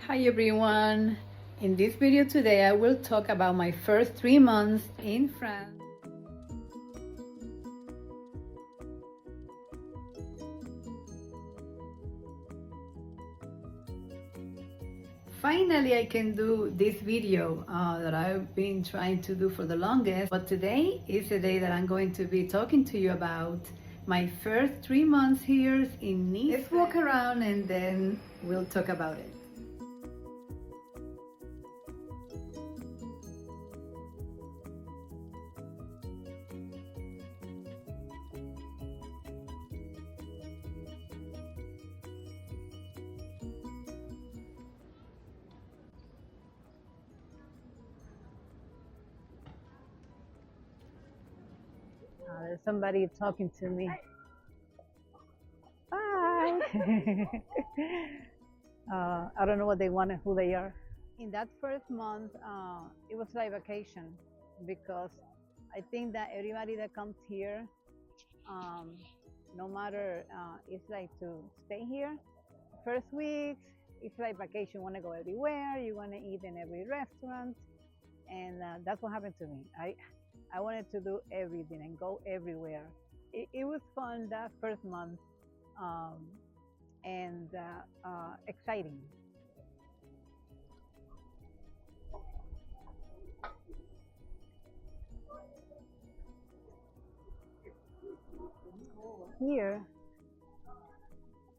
Hi everyone! In this video today I will talk about my first 3 months in France. Finally I can do this video that I've been trying to do for the longest, but today is the day that I'm going to be talking to you about my first 3 months here in Nice. Let's walk around and then we'll talk about it. There's somebody talking to me. Bye! I don't know what they want and who they are. In that first month, it was like vacation because I think that everybody that comes here, no matter, it's like to stay here. First weeks, it's like vacation. You want to go everywhere. You want to eat in every restaurant, and that's what happened to me. I wanted to do everything and go everywhere. It was fun that first month, and exciting. Here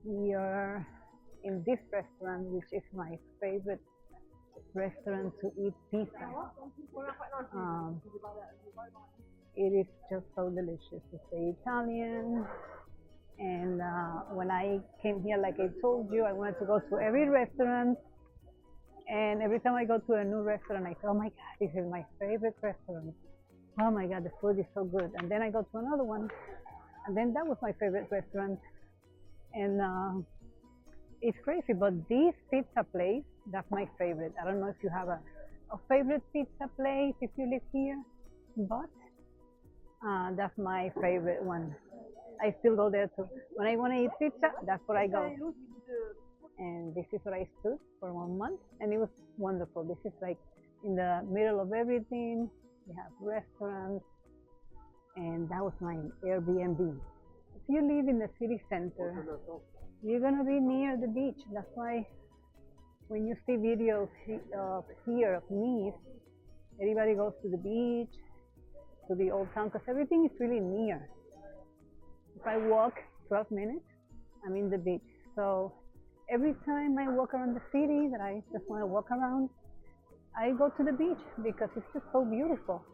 we are in this restaurant, which is my favorite restaurant to eat pizza. Um, it is just so delicious. It's Italian, and when I came here, like I told you, I wanted to go to every restaurant. And every time I go to a new restaurant, I say, "Oh my God, this is my favorite restaurant. Oh my God, the food is so good." And then I go to another one, and then that was my favorite restaurant. And it's crazy, but this pizza place, that's my favorite. I don't know if you have a favorite pizza place if you live here, but that's my favorite one. I still go there too. When I want to eat pizza, that's where I go. And this is where I stood for 1 month, and it was wonderful. This is like in the middle of everything. We have restaurants, and that was my Airbnb. If you live in the city center, you're gonna be near the beach. That's why when you see videos of here of Nice, everybody goes to the beach, to the old town, because everything is really near. If I walk 12 minutes, I'm in the beach. So every time I walk around the city that I just want to walk around, I go to the beach because it's just so beautiful.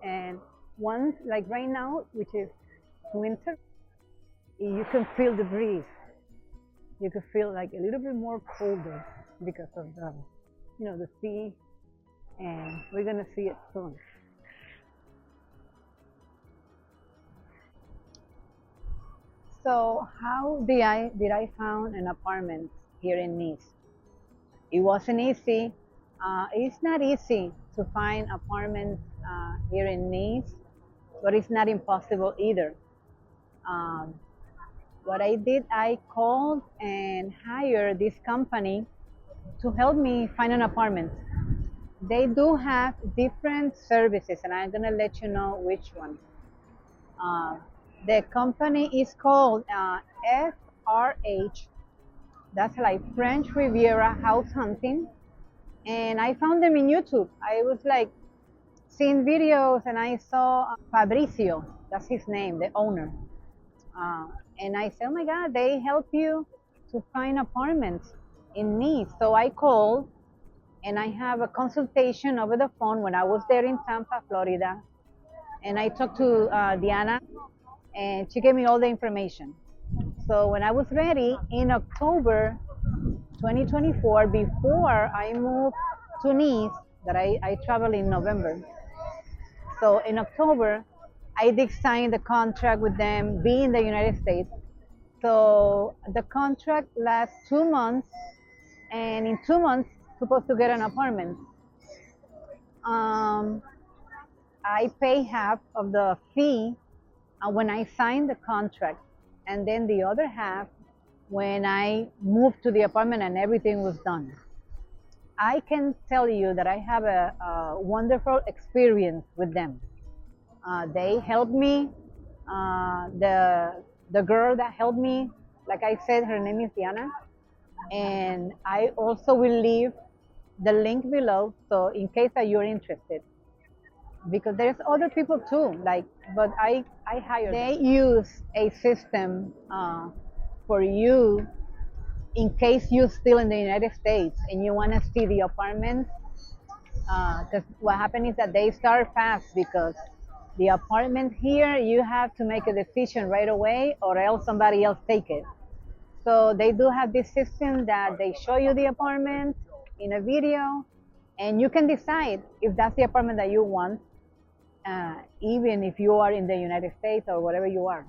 And once, like right now, which is winter, you can feel the breeze. You can feel like a little bit more colder because of the sea, and we're gonna see it soon. So how did I found an apartment here in Nice? It wasn't easy. It's not easy to find apartments here in Nice, but it's not impossible either. Um, what I did, I called and hired this company to help me find an apartment. They do have different services, and I'm gonna let you know which one. Uh, the company is called FRH. That's like French Riviera House Hunting, and I found them in YouTube. I was like seeing videos, and I saw Fabricio. That's his name, the owner. And I said, "Oh my God, they help you to find apartments in Nice." So I called, and I have a consultation over the phone when I was there in Tampa, Florida. And I talked to Diana, and she gave me all the information. So when I was ready in October 2024, before I moved to Nice, that I traveled in November. So in October, I did sign the contract with them, being in the United States. So the contract lasts 2 months, and in 2 months, supposed to get an apartment. Um, I pay half of the fee when I signed the contract, and then the other half when I moved to the apartment and everything was done. I can tell you that I have a wonderful experience with them. They helped me. The girl that helped me, like I said, her name is Diana, and I also will leave the link below. So in case that you're interested, because there's other people too. Like, but I hire. They use a system for you in case you're still in the United States and you want to see the apartments. Because what happens is that they start fast because the apartment here you have to make a decision right away or else somebody else take it. So they do have this system that they show you the apartment in a video, and you can decide if that's the apartment that you want, even if you are in the United States or wherever you are.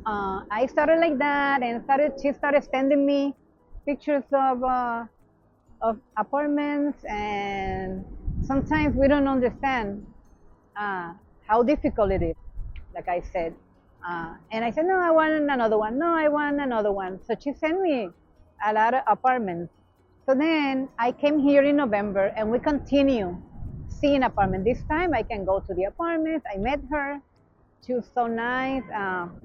I started like that, and she started sending me pictures of apartments, and sometimes we don't understand how difficult it is, like I said. And I said, no, I want another one. No, I want another one. So she sent me a lot of apartments. So then I came here in November and we continue seeing apartments. This time I can go to the apartments. I met her. She was so nice.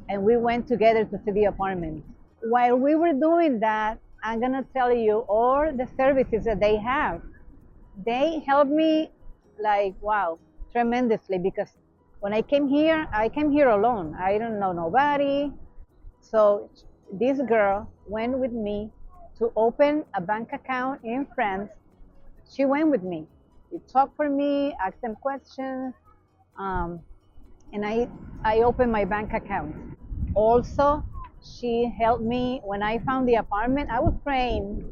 And we went together to see the apartment. While we were doing that, I'm going to tell you all the services that they have. They helped me like, wow, tremendously, because when I came here alone. I don't know nobody. So this girl went with me to open a bank account in France. She went with me. She talked for me, asked them questions, um, and I opened my bank account. Also, she helped me when I found the apartment. I was praying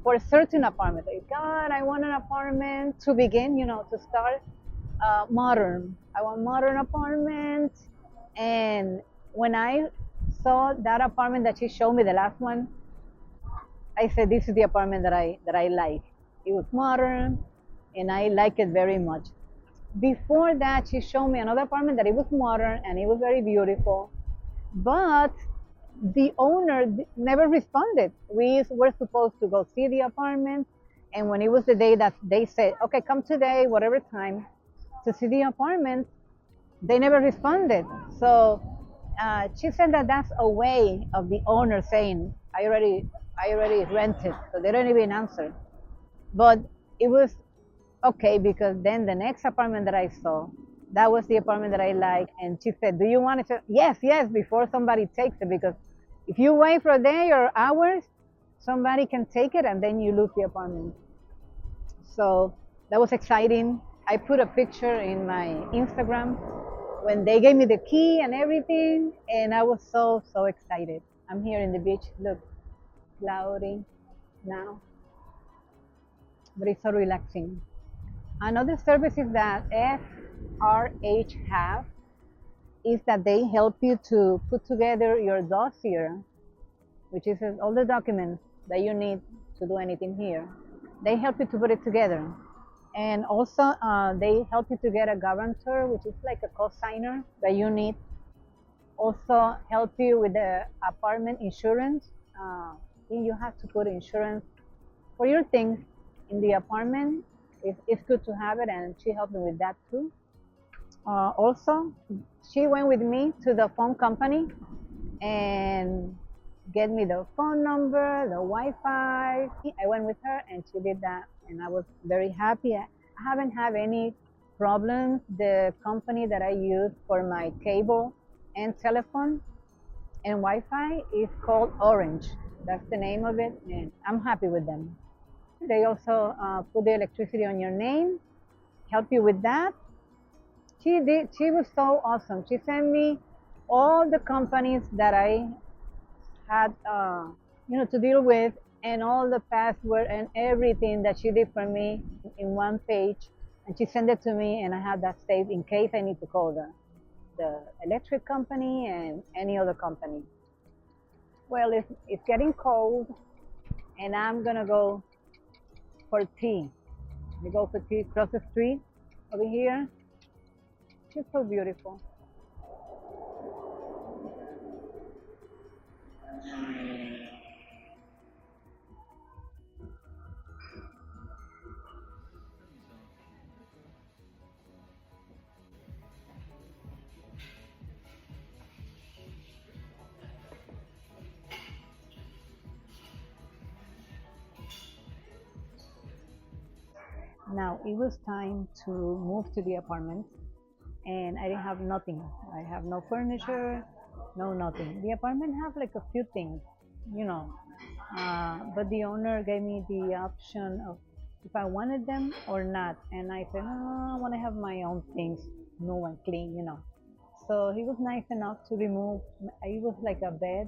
for a certain apartment. Like, God, I want an apartment to begin, to start modern. I want modern apartment. And when I saw that apartment that she showed me, the last one, I said, this is the apartment that I like. It was modern, and I like it very much. Before that, she showed me another apartment that it was modern and it was very beautiful, but the owner never responded. We were supposed to go see the apartment, and when it was the day that they said, okay, come today, whatever time, to see the apartment, they never responded. So she said that that's a way of the owner saying, I already rented, so they don't even answer. But it was okay because then the next apartment that I saw, that was the apartment that I liked, and she said, "Do you want it?" Yes, yes, before somebody takes it, because if you wait for a day or hours, somebody can take it and then you lose the apartment. So that was exciting. I put a picture in my Instagram when they gave me the key and everything, and I was so excited. I'm here in the beach. Look, cloudy now, but it's so relaxing. Another service is that FRH have is that they help you to put together your dossier, which is all the documents that you need to do anything here. They help you to put it together. And also, they help you to get a guarantor, which is like a co-signer that you need. Also, help you with the apartment insurance. You have to put insurance for your things in the apartment. It's good to have it, and she helped me with that too. Also, she went with me to the phone company and get me the phone number, the Wi-Fi. I went with her and she did that, and I was very happy. I haven't had any problems. The company that I use for my cable and telephone and Wi-Fi is called Orange. That's the name of it, and I'm happy with them. They also put the electricity on your name, help you with that. She did. She was so awesome. She sent me all the companies that I had, to deal with, and all the password and everything that she did for me in one page. And she sent it to me, and I have that saved in case I need to call the electric company and any other company. Well, it's getting cold, and I'm gonna go for tea. We go for tea across the street over here. She's so beautiful. Now it was time to move to the apartment, and I didn't have nothing. I have no furniture, no nothing. The apartment have like a few things, you know, but the owner gave me the option of if I wanted them or not, and I said, no, I want to have my own things, new and clean, you know. So he was nice enough to remove. It was like a bed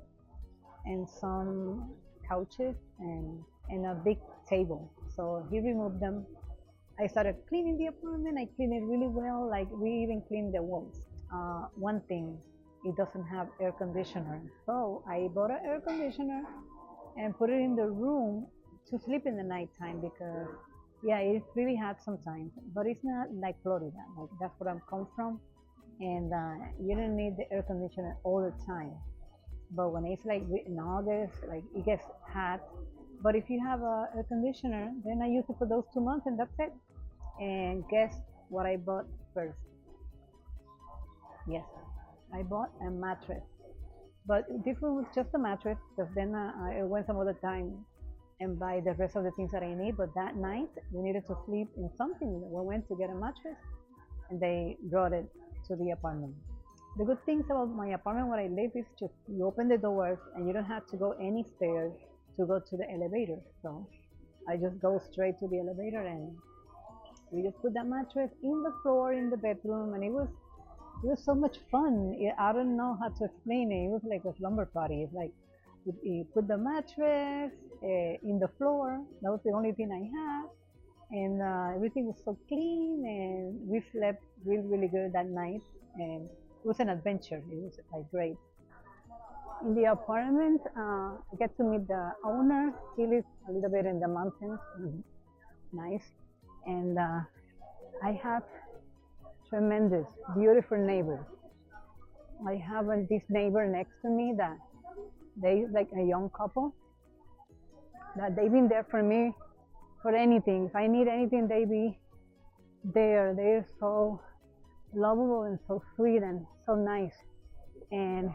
and some couches and a big table. So he removed them. I started cleaning the apartment. I cleaned it really well. Like we even cleaned the walls. One thing, it doesn't have air conditioner. So I bought an air conditioner and put it in the room to sleep in the nighttime because yeah, it's really hot sometimes, but it's not like Florida. Like that's where I'm come from, and you don't need the air conditioner all the time. But when it's like in August, like it gets hot. But if you have a air conditioner, then I use it for those 2 months, and that's it. And guess what I bought first? Yes, I bought a mattress. But this one was just a mattress, because then I went some other time and buy the rest of the things that I need. But that night, we needed to sleep in something. We went to get a mattress, and they brought it to the apartment. The good things about my apartment where I live is just you open the doors and you don't have to go any stairs to go to the elevator. So I just go straight to the elevator and we just put that mattress in the floor in the bedroom, and it was so much fun. I don't know how to explain it. It was like a slumber party. It's like you put the mattress in the floor. That was the only thing I had, and everything was so clean, and we slept really, really good that night. And it was an adventure. It was like great. In the apartment, I get to meet the owner. He lives a little bit in the mountains. Nice, and I have tremendous, beautiful neighbors. I have this neighbor next to me that they like a young couple that they've been there for me for anything. If I need anything, they be there. They're so lovable and so sweet and so nice. And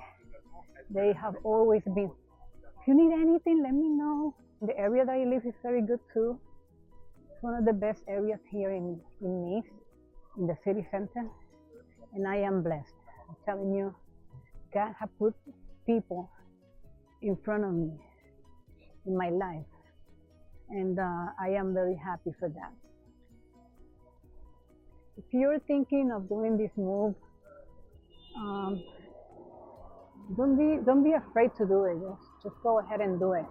they have always been. If you need anything, let me know. The area that I live is very good too. It's one of the best areas here in Nice, in the city center. And I am blessed. I'm telling you, God has put people in front of me in my life. And I am very happy for that. If you're thinking of doing this move, um, don't be afraid to do it. Just go ahead and do it,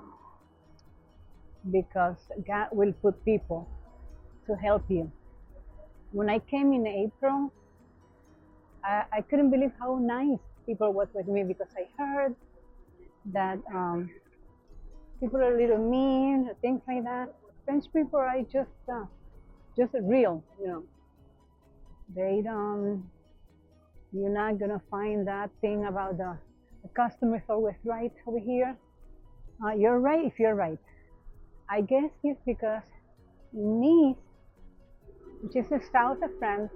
because God will put people to help you. When I came in April, I couldn't believe how nice people was with me, because I heard that people are a little mean, things like that. French people are just real, you know. They don't. You're not gonna find that thing about the customer is always right over here. You're right if you're right. I guess it's because Nice, which is the south of France,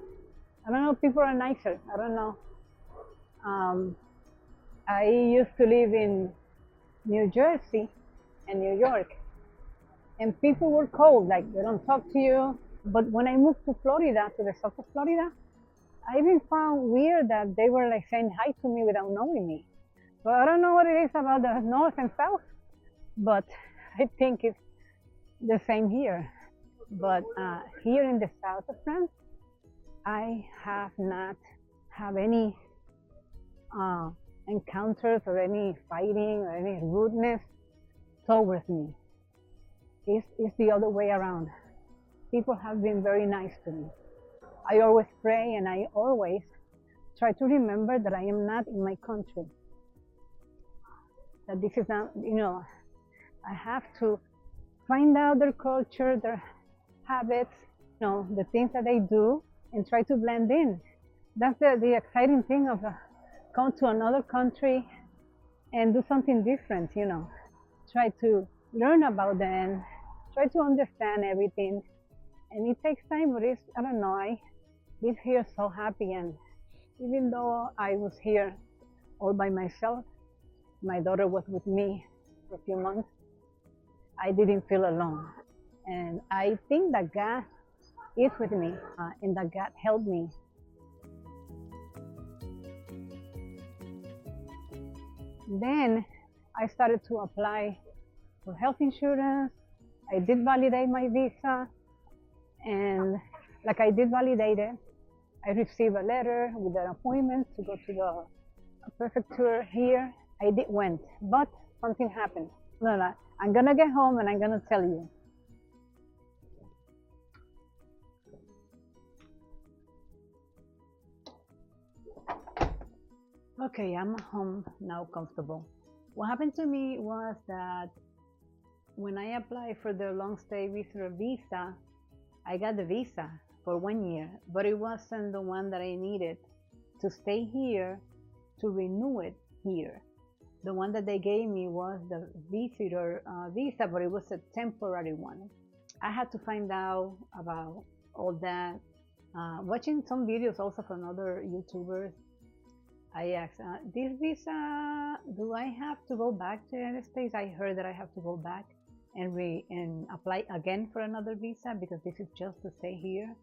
I don't know, people are nicer. I don't know. Um, I used to live in New Jersey and New York, and people were cold, like they don't talk to you. But when I moved to Florida, to the south of Florida, I even found weird that they were like saying hi to me without knowing me. So I don't know what it is about the north and south, but I think it's the same here. But here in the south of France, I have not have any encounters or any fighting or any rudeness towards me. It's the other way around. People have been very nice to me. I always pray and I always try to remember that I am not in my country. That this is not, I have to find out their culture, their habits, the things that they do, and try to blend in. That's the exciting thing of come to another country and do something different, Try to learn about them, try to understand everything. And it takes time, but I don't know, I live here so happy. And even though I was here all by myself, my daughter was with me for a few months, I didn't feel alone. And I think that God eat with me, and that God helped me. Then I started to apply for health insurance. I did validate my visa, and like I did validate it, I received a letter with an appointment to go to the prefecture here. I did went, but something happened. No, no, I'm gonna get home and I'm gonna tell you. Okay, I'm home now, comfortable. What happened to me was that when I applied for the long stay visitor visa, I got the visa for 1 year, but it wasn't the one that I needed to stay here to renew it here. The one that they gave me was the visitor visa, but it was a temporary one. I had to find out about all that. Watching some videos also from other YouTubers, I asked, this visa, do I have to go back to the United States? I heard that I have to go back and apply again for another visa because this is just to stay here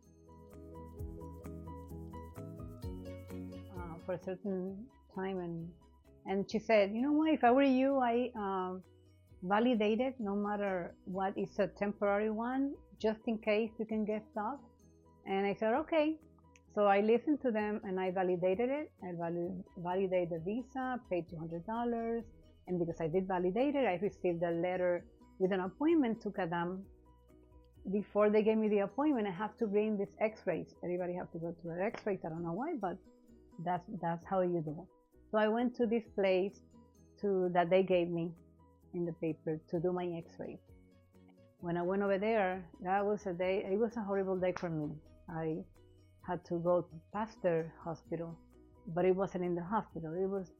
for a certain time. And she said, you know what, if I were you, I validate it no matter what, it's a temporary one, just in case you can get stuck. And I said, okay. So I listened to them and I validated it. I validated the visa, paid $200. And because I did validate it, I received a letter with an appointment to Kadam. Before they gave me the appointment, I have to bring these x-rays. Everybody have to go to their x-rays. I don't know why, but that's how you do it. So I went to this place that they gave me in the paper to do my x-rays. When I went over there, that was a day, it was a horrible day for me. I had to go to Pasteur Hospital, but it wasn't in the hospital.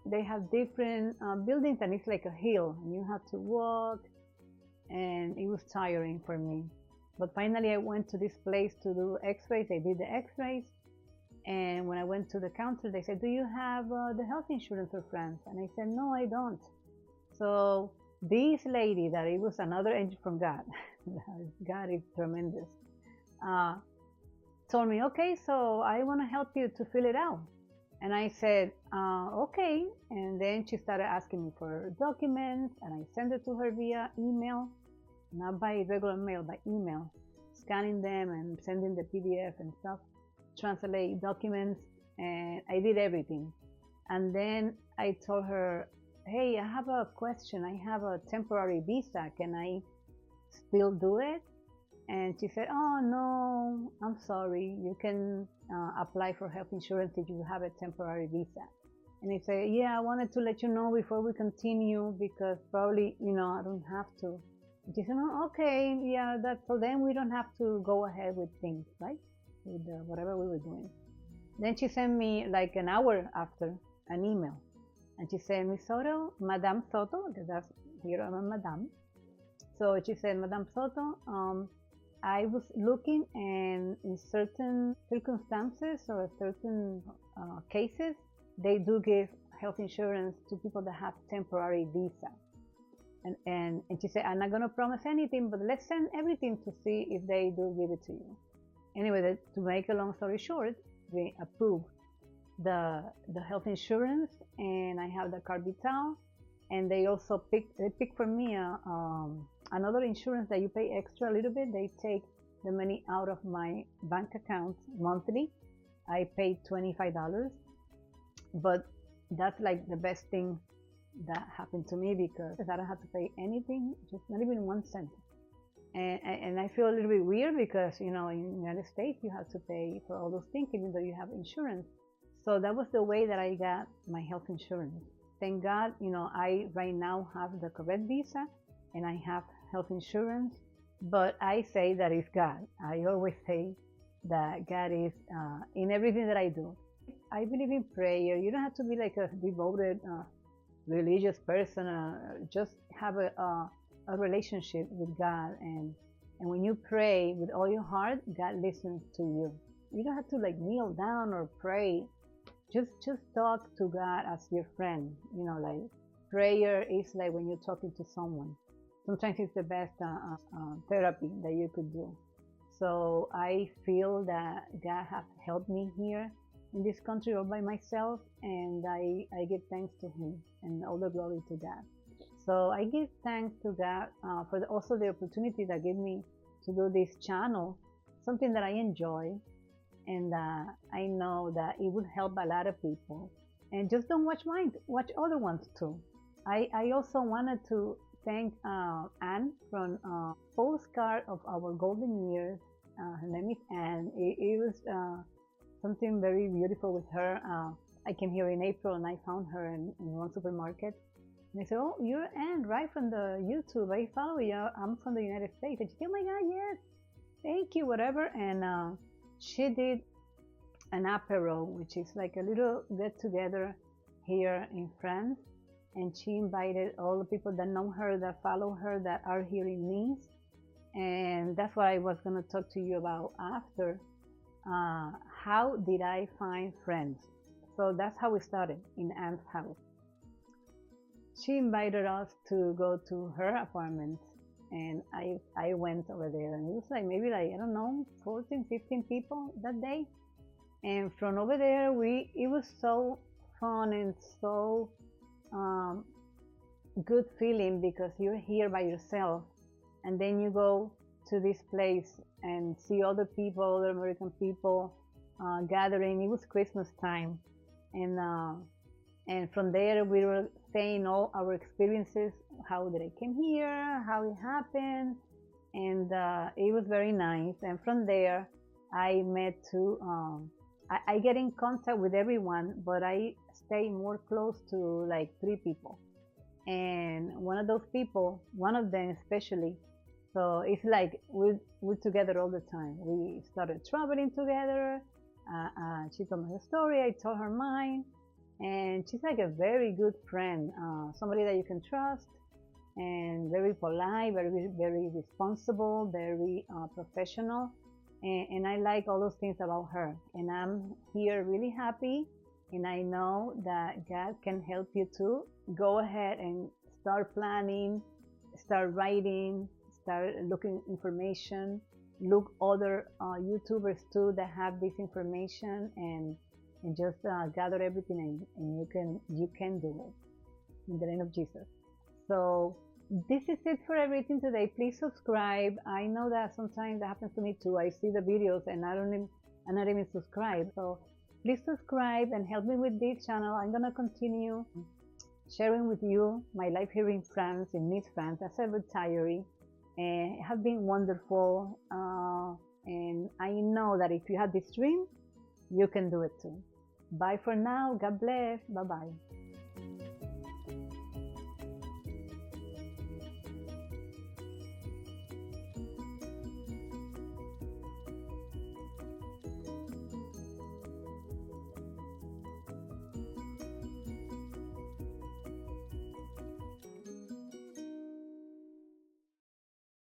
They have different buildings and it's like a hill and you have to walk, and it was tiring for me. But finally I went to this place to do x-rays. I did the x-rays, and when I went to the counter, they said, do you have the health insurance for France? And I said, no, I don't. So this lady, that it was another angel from God, God is tremendous, told me, okay, so I want to help you to fill it out. And I said, okay. And then she started asking me for documents, and I sent it to her via email, not by regular mail, by email, scanning them and sending the PDF and stuff, translate documents, and I did everything. And then I told her, hey, I have a question. I have a temporary visa. Can I still do it? And she said, oh, no, I'm sorry. You can apply for health insurance if you have a temporary visa. And I said, yeah, I wanted to let you know before we continue because probably, I don't have to. And she said, oh, okay, yeah, so then we don't have to go ahead with things, right? With whatever we were doing. Then she sent me like an hour after an email. And she said, Miss Soto, Madame Soto, because that's here I'm a Madame. So she said, Madame Soto, I was looking, and in certain circumstances or certain cases, they do give health insurance to people that have temporary visa. And she said, I'm not going to promise anything, but let's send everything to see if they do give it to you. Anyway, to make a long story short, we approved the health insurance, and I have the card vital, and they also picked for me another insurance that you pay extra a little bit. They take the money out of my bank account monthly. I paid $25, but that's like the best thing that happened to me because I don't have to pay anything, just not even 1 cent. And I feel a little bit weird because, in the United States, you have to pay for all those things, even though you have insurance. So that was the way that I got my health insurance. Thank God, I right now have the correct visa and I have health insurance, but I say that it's God. I always say that God is in everything that I do. I believe in prayer. You don't have to be like a devoted religious person. Just have a relationship with God, and when you pray with all your heart, God listens to you. You don't have to like kneel down or pray. Just talk to God as your friend. Like prayer is like when you're talking to someone. Sometimes it's the best therapy that you could do. So I feel that God has helped me here in this country all by myself, and I give thanks to Him and all the glory to God. So I give thanks to God for also the opportunity that gave me to do this channel, something that I enjoy, and I know that it would help a lot of people. And just don't watch mine, watch other ones too. I also wanted to thank Anne from Postcard of Our Golden Years. Her name is Anne. It was something very beautiful with her. I came here in April and I found her in one supermarket. And I said, "Oh, you're Anne, right, from the YouTube. I follow you. I'm from the United States." And she said, "Oh my God, yes. Thank you, whatever." And she did an apéro, which is like a little get together here in France. And she invited all the people that know her, that follow her, that are here in Nice. And that's what I was going to talk to you about after. How did I find friends? So that's how we started in Anne's house. She invited us to go to her apartment, and I went over there, and it was like maybe like, I don't know, 14, 15 people that day. And from over there, it was so fun and so good feeling, because you're here by yourself, and then you go to this place and see other people, other American people gathering. It was Christmas time, and from there we were saying all our experiences, how did I came here, how it happened, and it was very nice. And from there, I met to I get in contact with everyone, but I stay more close to like 3 people. And one of those people, one of them especially, so it's like we're together all the time. We started traveling together. She told me her story, I told her mine, and she's like a very good friend, somebody that you can trust, and very polite, very responsible, very professional. And I like all those things about her. And I'm here really happy, and I know that God can help you too. Go ahead and start planning, start writing, start looking information, look other YouTubers too that have this information, and just gather everything, and you can do it in the name of Jesus. So this is it for everything today. Please subscribe. I know that sometimes that happens to me too. I see the videos and I'm not even subscribed. So please subscribe and help me with this channel. I'm gonna continue sharing with you my life here in France, in Nice, France, as a retiree. And it has been wonderful. And I know that if you have this dream, you can do it too. Bye for now. God bless. Bye-bye.